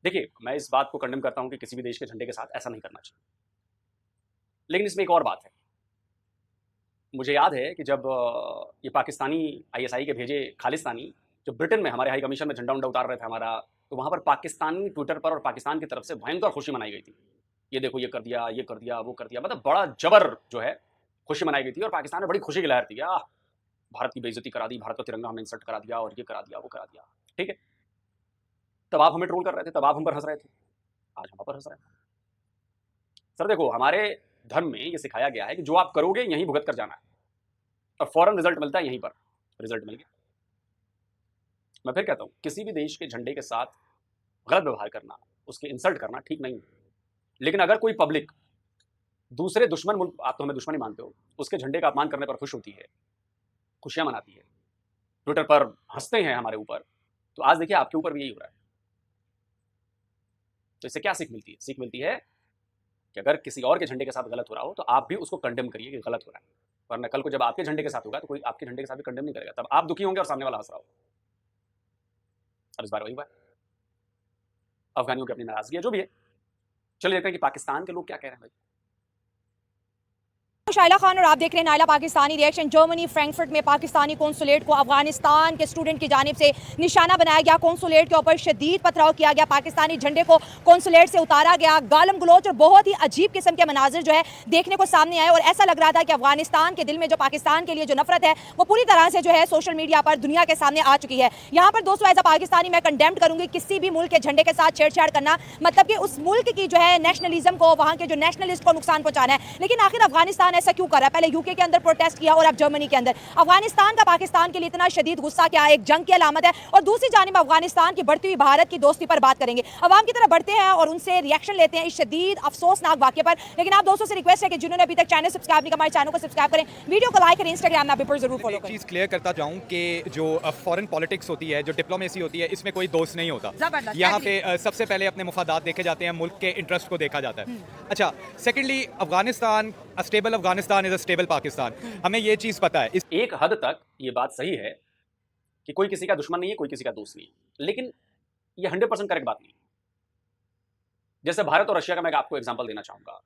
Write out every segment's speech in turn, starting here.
देखिए, मैं इस बात को कंडेम करता हूं कि किसी भी देश के झंडे के साथ ऐसा नहीं करना चाहिए। लेकिन इसमें एक और बात है। मुझे याद है कि जब ये पाकिस्तानी आईएसआई के भेजे खालिस्तानी जब ब्रिटेन में हमारे हाई कमीशन में झंडा उंडा उतार रहे थे हमारा, तो वहां पर पाकिस्तानी ट्विटर पर और पाकिस्तान की तरफ से भयंकर खुशी मनाई गई थी। ये देखो, ये कर दिया, ये कर दिया, वो कर दिया, मतलब बड़ा जबर जो है खुशी मनाई गई थी और पाकिस्तान में बड़ी खुशी की लहर थी। भारत की बेइज्जती करा दी, भारत का तिरंगा हमने इंसल्ट करा दिया और ये करा दिया, वो करा दिया। ठीक है, तब आप हमें ट्रोल कर रहे थे, तब आप हम पर हंस रहे थे, आज हम पर हंस रहे हैं। सर देखो, हमारे धर्म में ये सिखाया गया है कि जो आप करोगे यहीं भुगत कर जाना है और फौरन रिजल्ट मिलता है यहीं पर। रिजल्ट मिल गया। मैं फिर कहता हूं, किसी भी देश के झंडे के साथ गलत व्यवहार करना, उसके इंसल्ट करना ठीक नहीं है। लेकिन अगर कोई पब्लिक दूसरे दुश्मन मुल्क, आप तो हमें दुश्मन ही मानते हो, उसके झंडे का अपमान करने पर खुश होती है, खुशियां मनाती है, ट्विटर पर हंसते हैं हमारे ऊपर, तो आज देखिए आपके ऊपर भी यही हो रहा है। तो इससे क्या सीख मिलती है? सीख मिलती है कि अगर किसी और के झंडे के साथ गलत हो रहा हो तो आप भी उसको कंडेम करिए कि गलत हो रहा है, वरना कल को जब आपके झंडे के साथ होगा तो कोई आपके झंडे के साथ भी कंडेम नहीं करेगा, तब आप दुखी होंगे और सामने वाला हंस रहा होगा। और इस बार वही हुआ, अफगानियों की अपनी नाराजगी है, जो भी है। चलिए देखते हैं कि पाकिस्तान के लोग क्या कह रहे हैं भाई। शाइला खान और आप देख रहे हैं Naila Pakistani reaction. Germany Frankfurt में पाकिस्तानी कौंसुलेट को अफगानिस्तान के स्टूडेंट की जानिब से निशाना बनाया गया। कौंसुलेट के ऊपर शदीद पथराव किया गया, पाकिस्तानी झंडे को कौंसुलेट से उतारा गया, गालम गलोच और बहुत ही अजीब किस्म के मनाजिर जो है देखने को सामने आए। और ऐसा लग रहा था कि अफगानिस्तान के दिल में जो पाकिस्तान के लिए जो नफरत है वो पूरी तरह से जो है सोशल मीडिया पर दुनिया के सामने आ चुकी है। यहाँ पर दोस्तों एज अ पाकिस्तानी मैं कंडेम्ड करूंगी किसी भी मुल्क के झंडे के साथ छेड़छाड़ करना, मतलब कि उस मुल्क की जो है नेशनलिज्म को, वहां के जो नेशनलिस्ट को नुकसान पहुंचाना है। लेकिन आखिर अफगानिस्तान ऐसा क्यों कर रहा है? पहले यूके के अंदर प्रोटेस्ट किया और अब जर्मनी के अंदर। अफगानिस्तान का पाकिस्तान के लिए इतना शदीद गुस्सा क्या एक जंग की अलामत है? और दूसरी जानिब अफगानिस्तान की बढ़ती हुई भारत की दोस्ती पर बात करेंगे। अवाम की तरफ बढ़ते हैं और उनसे रिएक्शन लेते हैं इस शदीद अफसोसनाक वाक्य पर। लेकिन आप दोस्तों से रिक्वेस्ट है कि जिन्होंने अभी तक चैनल सब्सक्राइब नहीं किया, हमारे चैनल को सब्सक्राइब करें, वीडियो को लाइक करें, इंस्टाग्राम ऐप पर जरूर फॉलो करें। चीज़ क्लियर करता जाऊं कि जो फॉरेन पॉलिटिक्स होती है, जो डिप्लोमेसी होती है, इसमें कोई दोस्त नहीं होता। यहाँ पे सबसे पहले अपने मुफादात देखे जाते हैं, मुल्क के इंटरेस्ट को देखा जाता है। अच्छा, secondly Afghanistan, a stable Afghanistan is a stable Pakistan. हमें ये चीज़ पता है। एक हद तक ये बात सही है कि कोई किसी का दुश्मन नहीं है, कोई किसी का दोस्त नहीं है, लेकिन ये 100% करेक्ट बात नहीं। जैसे भारत और रशिया का मैं आपको एग्जांपल देना चाहूंगा।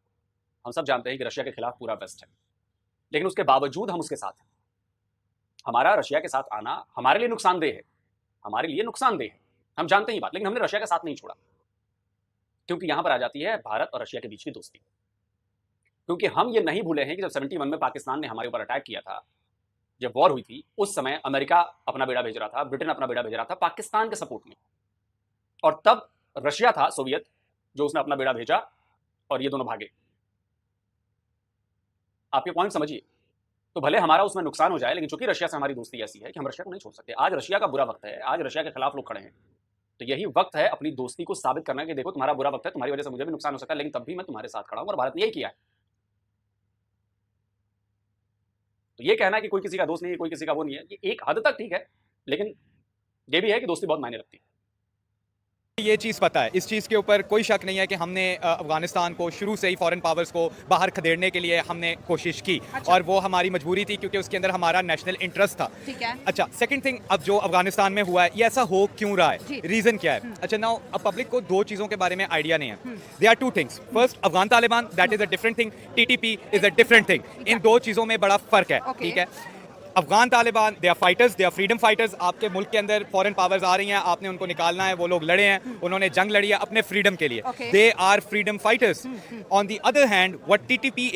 हम सब जानते हैं कि रशिया के खिलाफ पूरा वेस्ट है, लेकिन उसके बावजूद हम उसके साथ हैं। हमारा रशिया के साथ आना हमारे लिए नुकसानदेह है, हमारे लिए नुकसानदेह है, हम जानते ही बात, लेकिन हमने रशिया का साथ नहीं छोड़ा, क्योंकि यहां पर आ जाती है भारत और रशिया के बीच की दोस्ती। क्योंकि हम ये नहीं भूले हैं कि जब 71 में पाकिस्तान ने हमारे ऊपर अटैक किया था, जब वॉर हुई थी, उस समय अमेरिका अपना बेड़ा भेज रहा था, ब्रिटेन अपना बेड़ा भेज रहा था पाकिस्तान के सपोर्ट में, और तब रशिया था सोवियत जो उसने अपना बेड़ा भेजा और ये दोनों भागे। आप ये पॉइंट समझिए। तो भले हमारा उसमें नुकसान हो जाए, लेकिन चूंकि रशिया से हमारी दोस्ती ऐसी है कि हम रशिया को नहीं छोड़ सकते। आज रशिया का बुरा वक्त है, आज रशिया के खिलाफ लोग खड़े हैं, तो यही वक्त है अपनी दोस्ती को साबित करना कि देखो तुम्हारा बुरा वक्त है, तुम्हारी वजह से मुझे भी नुकसान हो सकता है, लेकिन तब भी मैं तुम्हारे साथ खड़ा हूं, और भारत ने यही किया है। तो ये कहना कि कोई किसी का दोस्त नहीं है, कोई किसी का वो नहीं है, ये एक हद तक ठीक है, लेकिन ये भी है कि दोस्ती बहुत मायने रखती है। ये चीज़ पता है, इस चीज़ के ऊपर कोई शक नहीं है कि हमने अफगानिस्तान को शुरू से ही फॉरेन पावर्स को बाहर खदेड़ने के लिए हमने कोशिश की। अच्छा। और वो हमारी मजबूरी थी, क्योंकि उसके अंदर हमारा नेशनल इंटरेस्ट था। ठीक है। अच्छा, सेकंड थिंग, अब जो अफगानिस्तान में हुआ है ये ऐसा हो क्यों रहा जी। है, रीज़न क्या है? अच्छा, नाउ अब पब्लिक को दो चीज़ों के बारे में आइडिया नहीं है। They are two things. First, Afghan Taliban, that is a different thing, TTP is a different thing. इन दो चीज़ों में बड़ा फ़र्क है। Okay. ठीक है, Afghan Taliban they are fighters, they are freedom fighters. आपके मुल्क के अंदर फॉरेन पावर्स आ रही हैं, आपने उनको निकालना है, वो लोग लड़े हैं, उन्होंने जंग लड़ी है अपने फ्रीडम के लिए। Okay. They are freedom fighters. On the other hand, what TTP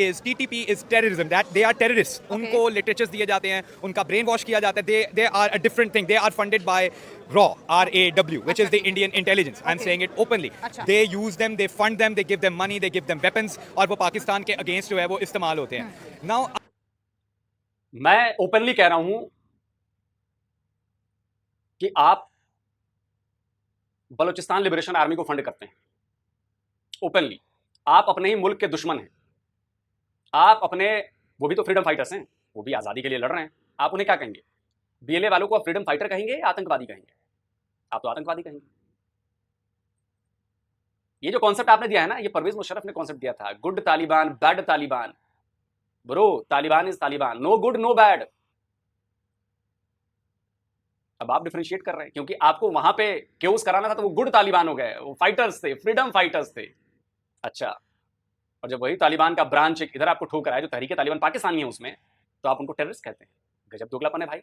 is terrorism, that they are terrorist. उनको लिटरेचर्स दिए जाते हैं, उनका ब्रेन वॉश किया जाता है। They are a different thing, they are funded by RAW, RAW, which is the Indian intelligence. I'm saying it openly. They use them, they fund them, they give them money, they give them weapons, और वो पाकिस्तान के against जो है वो इस्तेमाल होते हैं। Now मैं ओपनली कह रहा हूं कि आप बलूचिस्तान लिबरेशन आर्मी को फंड करते हैं ओपनली। आप अपने ही मुल्क के दुश्मन हैं। आप अपने, वो भी तो फ्रीडम फाइटर्स हैं, वो भी आज़ादी के लिए लड़ रहे हैं, आप उन्हें क्या कहेंगे? बीएलए वालों को आप फ्रीडम फाइटर कहेंगे या आतंकवादी कहेंगे? आप तो आतंकवादी कहेंगे। ये जो कॉन्सेप्ट आपने दिया है ना, ये परवेज मुशर्रफ ने कॉन्सेप्ट दिया था, good Taliban bad Taliban. Bro, Taliban is Taliban, no good no bad. अब आप डिफरेंशिएट कर रहे हैं क्योंकि आपको वहां पे केओस कराना था तो वो गुड तालिबान हो गए, वो फाइटर्स थे, फ्रीडम फाइटर्स थे। अच्छा, और जब वही तालिबान का ब्रांच इधर आपको ठोकर आया जो तहरीक तालिबान पाकिस्तानी है उसमें, तो आप उनको टेररिस्ट कहते हैं। गजब दोगलापन है भाई।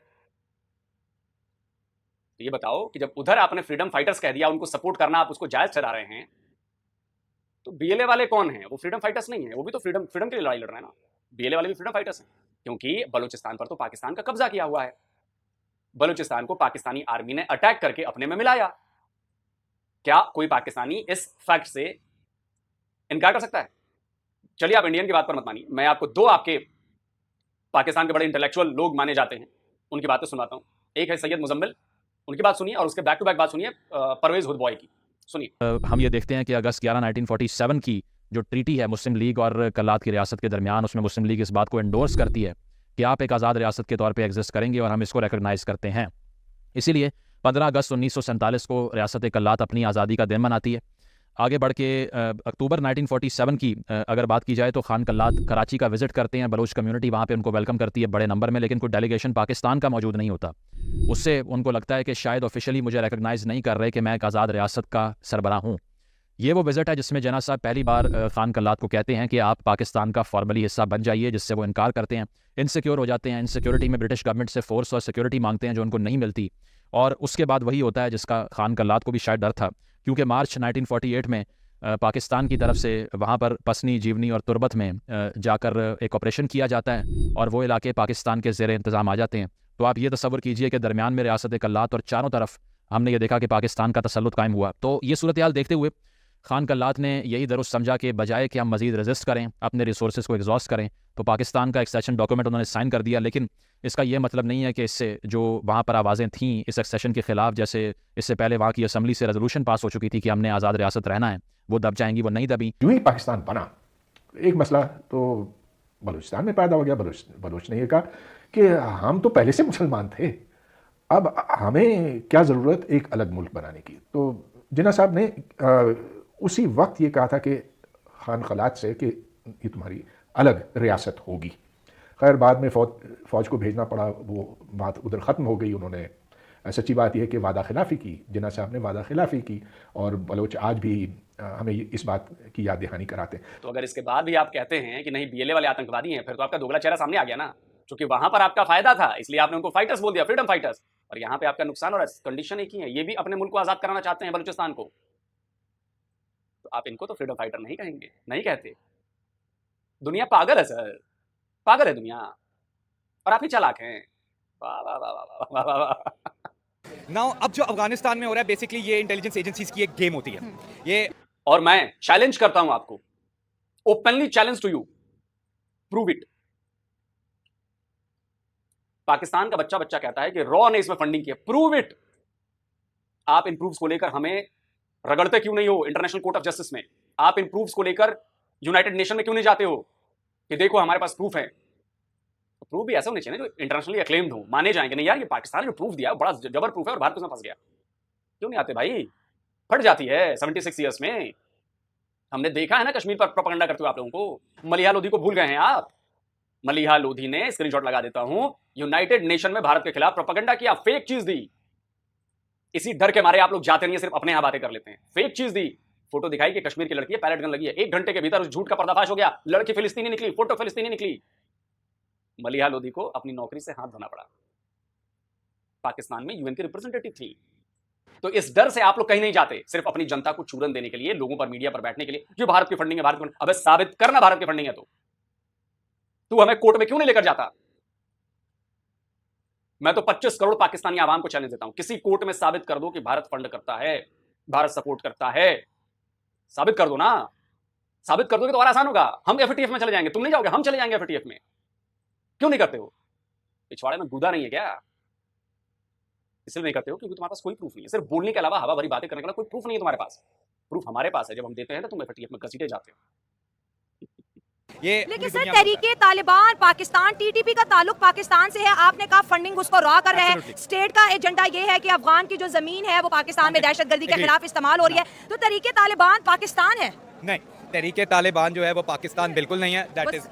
ये बताओ कि जब उधर आपने फ्रीडम फाइटर्स कह दिया, उनको सपोर्ट करना आप उसको जायज ठहरा रहे हैं, तो बीएलए वाले कौन हैं? वो फ्रीडम फाइटर्स नहीं है, वो भी तो फ्रीडम के लिए लड़ाई लड़ रहे हैं ना। बीएलए वाले भी फ्रीडम फाइटर्स हैं क्योंकि बलूचिस्तान पर तो पाकिस्तान का कब्जा किया हुआ है। बलूचिस्तान को पाकिस्तानी आर्मी ने अटैक करके अपने में मिलाया। क्या कोई पाकिस्तानी इस फैक्ट से इनकार कर सकता है? चलिए आप इंडियन की बात पर मत मानिए, मैं आपको दो आपके पाकिस्तान के बड़े इंटेलेक्चुअल लोग माने जाते हैं उनकी बातें सुनाता हूं। एक है सैयद मुजम्मिल, उनकी बात सुनिए, और उसके बैक टू बैक बात सुनिए परवेज हुदबॉय की। सुनिए। हम ये देखते हैं कि अगस्त 11 1947 की जो ट्रीटी है मुस्लिम लीग और कल्लात की रियासत के दरमियान, उसमें मुस्लिम लीग इस बात को एंडोर्स करती है कि आप एक आज़ाद रियासत के तौर पे एग्जिस्ट करेंगे और हम इसको रिकॉग्नाइज करते हैं। इसीलिए 15 अगस्त 1947 को रियासत कल्लात अपनी आज़ादी का दिन मनाती है। आगे बढ़ के अक्टूबर 1947 की अगर बात की जाए तो खान कल्लात कराची का विजिट करते हैं, बलोच कम्युनिटी वहाँ पे उनको वेलकम करती है बड़े नंबर में, लेकिन कोई डेलीगेशन पाकिस्तान का मौजूद नहीं होता। उससे उनको लगता है कि शायद ऑफिशियली मुझे रिकॉग्नाइज नहीं कर रहे कि मैं एक आज़ाद रियासत का सरबराह हूँ। ये वो विजिट है जिसमें जना साहब पहली बार खान कल्लात को कहते हैं कि आप पाकिस्तान का फॉर्मली हिस्सा बन जाइए, जिससे वो इनकार करते हैं, इनसिक्योर हो जाते हैं। इनसिक्योरिटी में ब्रिटिश गवर्नमेंट से फोर्स और सिक्योरिटी मांगते हैं जो उनको नहीं मिलती, और उसके बाद वही होता है जिसका खान कल्लात को भी शायद डर था, क्योंकि मार्च 1948 में पाकिस्तान की तरफ से वहाँ पर पसनी, जीवनी और तुरबत में जाकर एक ऑपरेशन किया जाता है और वो इलाके पाकिस्तान के ज़ेर इंतज़ाम आ जाते हैं। तो आप ये तस्वर कीजिए कि दरमियान में रियासत कल्लात और चारों तरफ हमने ये देखा कि पाकिस्तान का तसल्लुत कायम हुआ। तो ये सूरत हाल देखते हुए खान कल्लात ने यही दुरुस्त समझा कि बजाय कि हम मज़ीद रेजिस्ट करें, अपने रिसोर्सेज को एग्जॉस्ट करें, तो पाकिस्तान का एक्सेशन डॉक्यूमेंट उन्होंने साइन कर दिया। लेकिन इसका ये मतलब नहीं है कि इससे जो वहाँ पर आवाज़ें थीं इस एक्सेशन के ख़िलाफ़, जैसे इससे पहले वहाँ की असम्बली से रेजोल्यूशन पास हो चुकी थी कि हमने आज़ाद रियासत रहना है, वो दब जाएंगी, वो नहीं दबी। यूं ही पाकिस्तान बना, एक मसला तो बलूचिस्तान में पैदा हो गया। बलूच ने यह कहा कि हम तो पहले से मुसलमान थे, अब हमें क्या ज़रूरत एक अलग मुल्क बनाने की। तो जिन्ना साहब ने उसी वक्त ये कहा था कि खान कल्लात से कि ये तुम्हारी अलग रियासत होगी। खैर बाद में फ़ौज को भेजना पड़ा, वो बात उधर ख़त्म हो गई। उन्होंने सच्ची बात यह है कि वादा खिलाफ़ी की, जिन्ना साहब ने वादा खिलाफ़ी की, और बलोच आज भी हमें इस बात की याद दहानी कराते हैं। तो अगर इसके बाद भी आप कहते हैं कि नहीं बीएलए वाले आतंकवादी हैं, फिर तो आपका दोगला चेहरा सामने आ गया ना। क्योंकि वहां पर आपका फायदा था, इसलिए आपने उनको फाइटर्स बोल दिया, फ्रीडम फाइटर्स, और यहाँ पे आपका नुकसान हो रहा है। कंडीशन एक ही है, ये भी अपने मुल्क को आज़ाद कराना चाहते हैं, बलूचिस्तान को। तो आप इनको तो फ्रीडम फाइटर नहीं कहेंगे, नहीं कहते। दुनिया पागल है सर, पागल है दुनिया, और आप ही चालाक हैं। वाह वाह वाह वाह वाह वाह। नाउ अब जो अफगानिस्तान में हो रहा है, बेसिकली ये इंटेलिजेंस एजेंसीज की एक गेम होती है ये। और मैं चैलेंज करता हूं आपको, openly challenge to you, prove it. Pakistan का बच्चा कहता है कि रॉ ने इसमें फंडिंग की, प्रूव इट। आप इन प्रूफ्स को लेकर हमें रगड़ते क्यों नहीं हो इंटरनेशनल कोर्ट ऑफ जस्टिस में? आप इन प्रूफ्स को लेकर यूनाइटेड नेशन में क्यों नहीं जाते हो कि देखो हमारे पास प्रूफ है? तो प्रूफ भी ऐसा होने चाहिए ना जो इंटरनेशनली अक्लेम्ड हो, माने जाएंगे। नहीं यार, ये पाकिस्तान ने जो प्रूफ दिया बड़ा जबर प्रूफ है और भारत उसमें फंस गया। क्यों नहीं आते भाई? फट जाती है 76 ईयर्स में। हमने देखा है ना कश्मीर पर प्रोपेगेंडा करते हुए आप लोगों को। मलिहा लोधी को भूल गए हैं आप? मलिहा लोधी ने, स्क्रीनशॉट लगा देता हूं, यूनाइटेड नेशन में भारत के खिलाफ प्रोपेगेंडा किया, फेक चीज दी। इसी डर के मारे आप लोग जाते नहीं है, सिर्फ अपने यहां बातें कर लेते हैं। फेक चीज दी, फोटो दिखाई कि कश्मीर की लड़की है, पैलेट गन लगी है। 1 घंटे के भीतर उस झूठ का पर्दाफाश हो गया, लड़की फिलिस्तीनी निकली, फोटो फिलिस्तीनी निकली। मलिहा लोधी को अपनी नौकरी से हाथ धोना पड़ा। पाकिस्तान में यूएन की रिप्रेजेंटेटिव थी। तो इस डर से आप लोग कहीं नहीं जाते, सिर्फ अपनी जनता को चूरन देने के लिए, लोगों पर, मीडिया पर बैठने के लिए, जो भारत की फंडिंग है, भारत की फंडिंग। अबे साबित करना भारत की फंडिंग है तो तू हमें कोर्ट में क्यों नहीं लेकर जाता? मैं तो 25 करोड़ पाकिस्तानी आवाम को चैलेंज देता हूं, किसी कोर्ट में साबित कर दो कि भारत फंड करता है, भारत सपोर्ट करता है। साबित कर दो ना, साबित कर दोगे तो और आसान होगा। हम एफएटीएफ में चले जाएंगे, तुम नहीं जाओगे, हम चले जाएंगे एफएटीएफ में। क्यों नहीं करते हो? पिछवाड़े में गूदा नहीं है क्या? इसलिए नहीं करते हो क्योंकि तुम्हारे पास कोई प्रूफ नहीं है। सिर्फ बोलने के अलावा हवा भरी बातें करने के अलावा कोई प्रूफ नहीं है तुम्हारे पास। प्रूफ हमारे पास है, जब हम देते हैं तो तुम एफएटीएफ में घसीटे जाते हो। लेकिन सर तहरीके तालिबान पाकिस्तान, टीटीपी का ताल्लुक पाकिस्तान से है। आपने कहा फंडिंग उसको रॉ कर रहे हैं। स्टेट का एजेंडा ये है कि अफगान की जो जमीन है वो पाकिस्तान में दहशतगर्दी के खिलाफ इस्तेमाल हो रही है। तो तहरीके तालिबान पाकिस्तान है? नहीं, तहरीके तालिबान जो है वो पाकिस्तान बिल्कुल नहीं है। That is